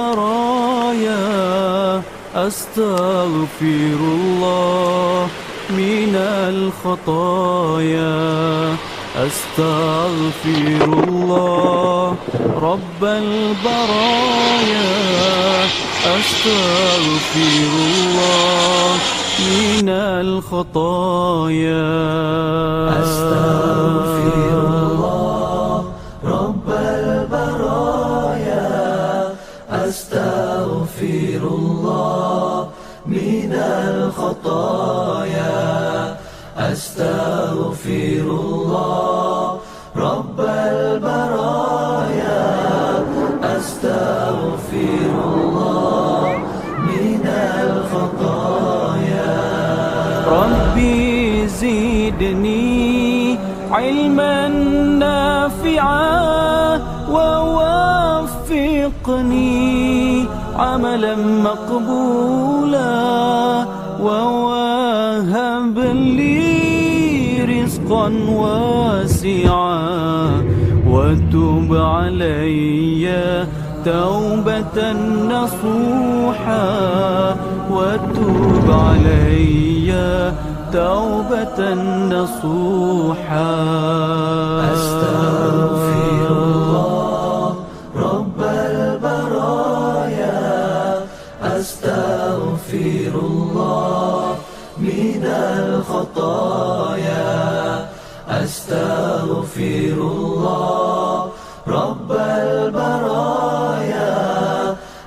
البرايا أستغفر الله من الخطايا أستغفر الله رب البرايا أستغفر الله من الخطايا أستغفر الله رب البرايا أستغفر الله من الخطايا أستغفر الله رب البرايا أستغفر الله من الخطايا ربي زدني علما نافعا ووفقني عملا مقبولا ووهب لي رزقا واسعا وتب علي توبة نصوحا وتب علي توبة نصوحا أستغفر الله رب البرايا أستغفر الله من الخطايا أستغفر الله رب البرايا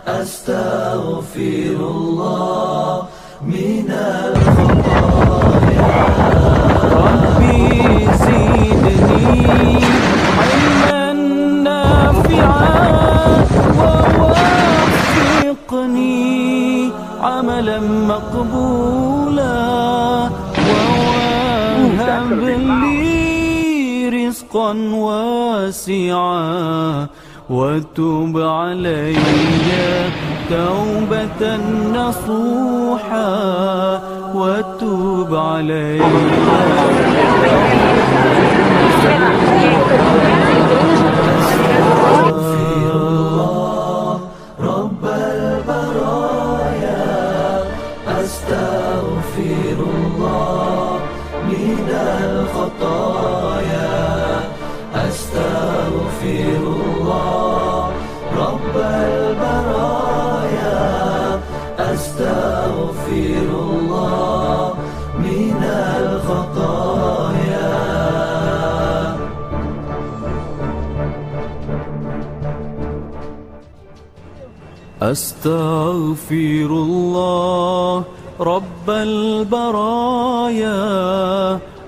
أستغفر الله من الخطايا ربي زدني علما نافعا ووفقني عملا مقبولا ووهب لي رزقا واسعا وتب علي توبة نصوحا وتب علي أستغفر الله رب البرايا أستغفر الله من الخطايا أستغفر الله رب البرايا أستغفر الله من الخطايا أستغفر الله رب البرايا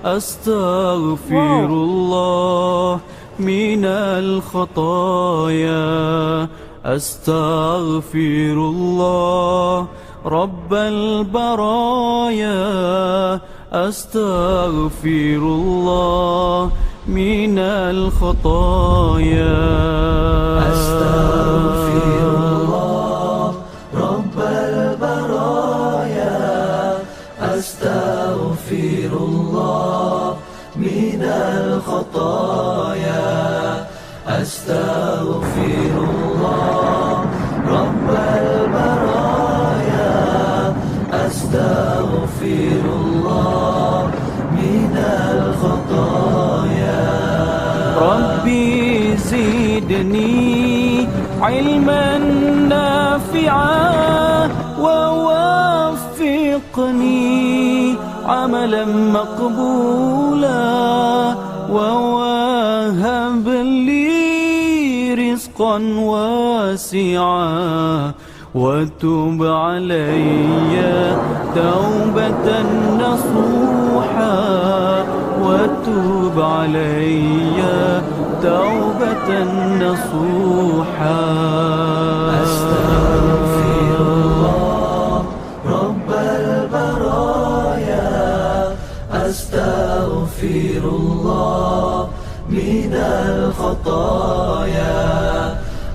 أستغفر الله من الخطايا أستغفر الله رب البرايا أستغفر الله من الخطايا أستغفر الله رب البرايا أستغفر الله من الخطايا أستغفر الله رب البرايا أستغفر الله من الخطايا ربي زدني علما نافعا ووفقني عملا مقبولا ووهب لي رزقا واسعا وتب علي توبة نصوحا وتب علي توبة نصوحا أستغفر الله رب البرايا أستغفر الله من الخطايا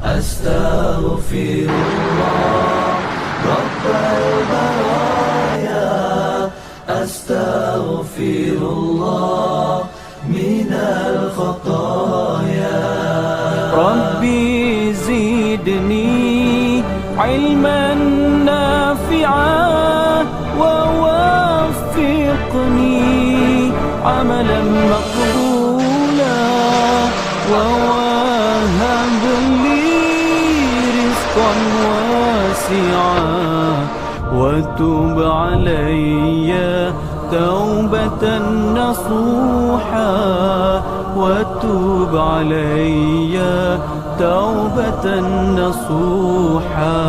أستغفر الله رب البرايا أستغفر الله من الخطايا ربي زدني علما نافعا ووفقني عملا مقبولا ووهب لي رزقا واسعا وتب علي توبة نصوحا وتب علي توبة نصوحا